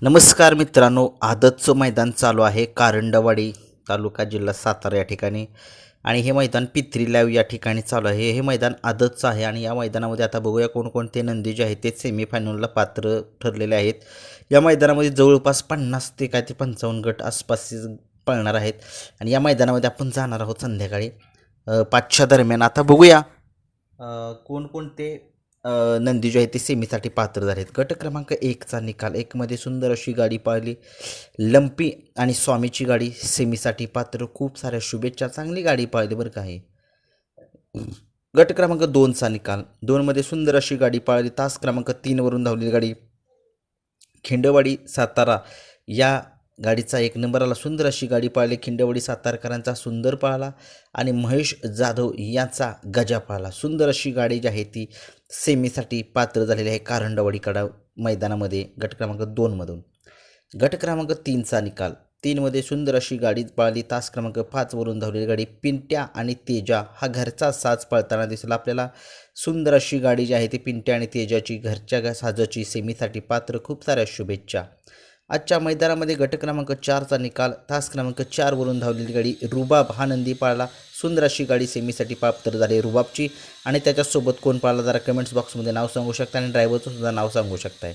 नमस्कार मित्रांनो, आदतचं मैदान चालू आहे कारंडवाडी तालुका जिल्हा सातारा या ठिकाणी. आणि हे मैदान पित्री लाईव्ह या ठिकाणी चालू आहे. हे मैदान आदतचं आहे आणि या मैदानामध्ये आता बघूया कोणकोणते नंदी जे आहेत ते सेमीफायनलला पात्र ठरलेले आहेत. या मैदानामध्ये जवळपास 50 ते काय ते 55 गट आसपास पळणार आहेत आणि या मैदानामध्ये आपण जाणार आहोत संध्याकाळी 5च्या दरम्यान. आता बघूया कोणकोणते नंदी जे आहे ते सेमीसाठी पात्र झाले आहेत. गट क्रमांक 1चा निकाल. एकमध्ये सुंदर अशी गाडी पाळली लंपी आणि स्वामीची गाडी सेमीसाठी पात्र. खूप साऱ्या शुभेच्छा, चांगली गाडी पाळली बरं का. आहे गट क्रमांक 2चा निकाल. 2मध्ये सुंदर अशी गाडी पाळली तास क्रमांक 3वरून धावलेली गाडी खिंडवाडी सातारा या गाडीचा 1 नंबर आला. सुंदर अशी गाडी पाळली खिंडवाडी सातारकरांचा सुंदर पाळला आणि महेश जाधव यांचा गजा पाळला. सुंदर अशी गाडी जी आहे ती सेमीसाठी पात्र झालेली आहे कारंडवाडीकडा मैदानामध्ये गट क्रमांक 2मधून. गट क्रमांक 3चा निकाल. 3मध्ये सुंदर अशी गाडी पाळली तास क्रमांक 5वरून धावलेली गाडी पिंट्या आणि तेजा हा घरचा साज पळताना दिसला आपल्याला. सुंदर अशी गाडी जी आहे ती पिंट्या आणि तेजाची घरच्या साजाची सेमीसाठी पात्र. खूप साऱ्या शुभेच्छा. आजच्या मैदानामध्ये गट क्रमांक 4चा निकाल. तास क्रमांक 4वरून धावलेली गाडी रुबाब हा नंदी पाळला. सुंदर अशी गाडी सेमीसाठी पात्र झाली रुबाबची. आणि त्याच्यासोबत कोण पाळला जरा कमेंट्स बॉक्समध्ये नाव सांगू शकता आणि ड्रायव्हरचं सुद्धा नाव सांगू शकताय.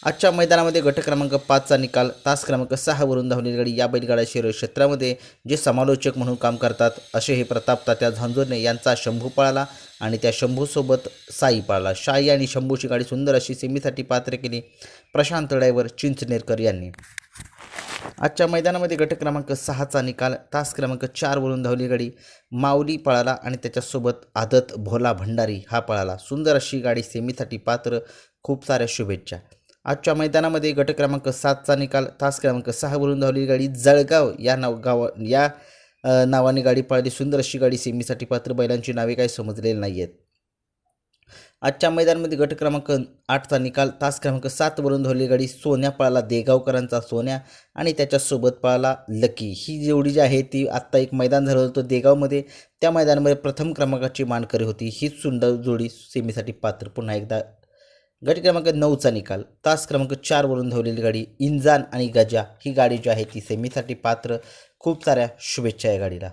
आजच्या मैदानामध्ये गट क्रमांक 5चा निकाल. तास क्रमांक 6वरून धावलेली गाडी या बैलगाडा शर्यत क्षेत्रामध्ये जे समालोचक म्हणून काम करतात असे हे प्रताप तात्या झांजुर्णे यांचा शंभू पळाला आणि त्या शंभूसोबत साई पळाला. साई आणि शंभूची गाडी सुंदर अशी सेमीसाठी पात्र केली प्रशांत ड्रायव्हर चिंचनेरकर यांनी. आजच्या मैदानामध्ये गट क्रमांक 6चा निकाल. तास क्रमांक 4वरून धावली गाडी माऊली पळाला आणि त्याच्यासोबत आदत भोला भंडारी हा पळाला. सुंदर अशी गाडी सेमीसाठी पात्र. खूप साऱ्या शुभेच्छा. आजच्या मैदानामध्ये गट क्रमांक 7चा निकाल. तास क्रमांक 6वरून धावलेली गाडी जळगाव या नावाने गाडी पळाली. सुंदर अशी गाडी सेमीसाठी पात्र. बैलांची नावे काही समजलेली नाही आहेत. आजच्या मैदानामध्ये गट क्रमांक 8चा निकाल. तास क्रमांक 7वरून धावलेली गाडी सोन्या पळाला देगावकरांचा सोन्या आणि त्याच्यासोबत पळाला लकी. ही जोडी जी आहे ती आत्ता एक मैदान झालं होतं देगावमध्ये, त्या मैदानामध्ये प्रथम क्रमांकाची मानकरी होती. हीच सुंदर जोडी सेमीसाठी पात्र. पुन्हा एकदा गट क्रमांक 9चा निकाल. तास क्रमांक 4वरून धावलेली गाडी इंजान आणि गजा ही गाडी जी आहे ती सेमीसाठी पात्र. खूप साऱ्या शुभेच्छा या गाडीला.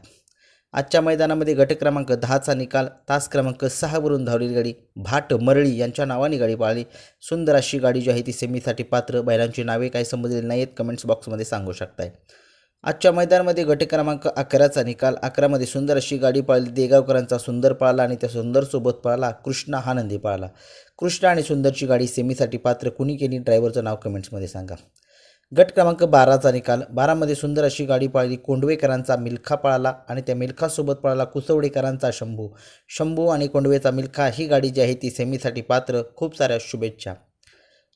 आजच्या मैदानामध्ये गट क्रमांक 10चा निकाल. तास क्रमांक 6वरून धावलेली गाडी भाट मरळी यांच्या नावाने गाडी पाळली. सुंदर अशी गाडी जी आहे ती सेमीसाठी पात्र. बैलांची नावे काही समजलेली नाहीत, कमेंट्स बॉक्समध्ये सांगू शकताय. आजच्या मैदानामध्ये गट क्रमांक 11चा निकाल. 11मध्ये सुंदर अशी गाडी पाळली देगावकरांचा सुंदर पाळला आणि त्या सुंदरसोबत पाळला कृष्णा हा नंदी पाळला. कृष्णा आणि सुंदरची गाडी सेमीसाठी पात्र. कुणी केली ड्रायव्हरचं नाव कमेंट्समध्ये सांगा. गट क्रमांक 12चा निकाल. 12मध्ये सुंदर अशी गाडी पाळली कोंडवेकरांचा मिल्खा पळाला आणि त्या मिल्खासोबत पळाला कुसवडेकरांचा शंभू आणि कोंडवेचा मिल्खा ही गाडी जी आहे ती सेमीसाठी पात्र. खूप साऱ्या शुभेच्छा.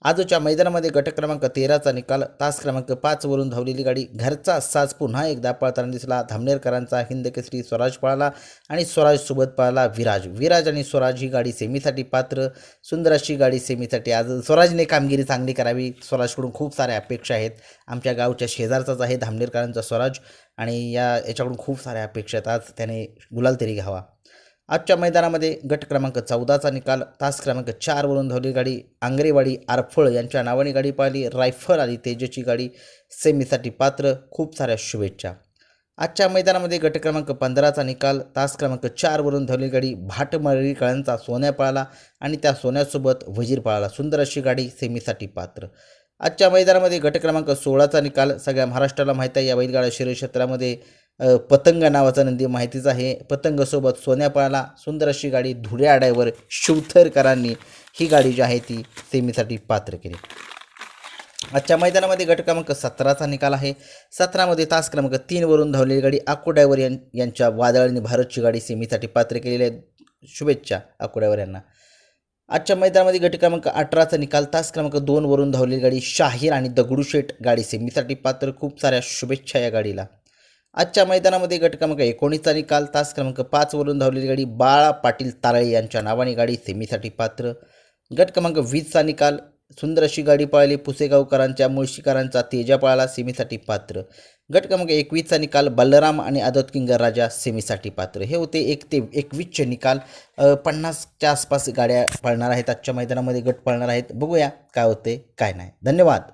आजच्या मैदानामध्ये गट क्रमांक 13चा निकाल. तास क्रमांक 5वरून धावलेली गाडी घरचा साज पुन्हा एकदा पळताना दिसला. धामनेरकरांचा हिंदकेसरी स्वराज पळाला आणि स्वराजसोबत पळाला विराज आणि स्वराज ही गाडी सेमीसाठी पात्र. सुंदर अशी गाडी सेमीसाठी. आज स्वराजने कामगिरी चांगली करावी, स्वराजकडून खूप साऱ्या अपेक्षा आहेत. आमच्या गावच्या शेजारचाच आहे धामनेरकरांचा स्वराज आणि याच्याकडून खूप साऱ्या अपेक्षा आहेत. आज त्याने गुलाल तरी घ्यावा. आजच्या मैदानामध्ये गट क्रमांक 14चा निकाल. तास क्रमांक 4वरून धावलेली गाडी आंगरेवाडी आरफळ यांच्या नावाने गाडी पाळली. रायफल आणि तेजची गाडी सेमीसाठी पात्र. खूप साऱ्या शुभेच्छा. आजच्या मैदानामध्ये गट क्रमांक 15चा निकाल. तास क्रमांक 4वरून धावलेली गाडी भाटमळीकरांचा सोन्या पळाला आणि त्या सोन्यासोबत वजीर पळाला. सुंदर अशी गाडी सेमीसाठी पात्र. आजच्या मैदानामध्ये गट क्रमांक 16चा निकाल. सगळ्या महाराष्ट्राला माहीत आहे या बैलगाडा शर्यत क्षेत्रामध्ये पतंग नावाचा नंदी माहितीच आहे. पतंगसोबत सोन्या पळाला. सुंदर अशी गाडी धुळ्या आड्यावर शिवथरकरांनी ही गाडी जी आहे ती सेमीसाठी पात्र केली. आजच्या मैदानामध्ये गट क्रमांक 17चा निकाल आहे. 17मध्ये तास क्रमांक 3वरून धावलेली गाडी आकू ड्रायव्हर यांच्या वादळाने भारतची गाडी सेमीसाठी पात्र केलेली आहे. शुभेच्छा आकू ड्रायव्हर यांना. आजच्या मैदानामध्ये गट क्रमांक 18चा निकाल. तास क्रमांक 2वरून धावलेली गाडी शाहीर आणि दगडूशेठ गाडी सेमीसाठी पात्र. खूप साऱ्या शुभेच्छा या गाडीला. आजच्या मैदानामध्ये गट क्रमांक 19चा निकाल. तास क्रमांक 5वरून धावलेली गाडी बाळा पाटील तारळे यांच्या नावाने गाडी सेमीसाठी पात्र. गट क्रमांक 20चा निकाल. सुंदर अशी गाडी पळाली पुसेगावकरांच्या मुळशीकरांचा तेजा पळाला सेमीसाठी पात्र. गट क्रमांक 21चा निकाल. बलराम आणि आदत किंग राजा सेमीसाठी पात्र. हे होते 1 ते 21चे निकाल. 50च्या आसपास गाड्या पळणार आहेत आजच्या मैदानामध्ये, गट पळणार आहेत. बघूया काय होते काय नाही. धन्यवाद.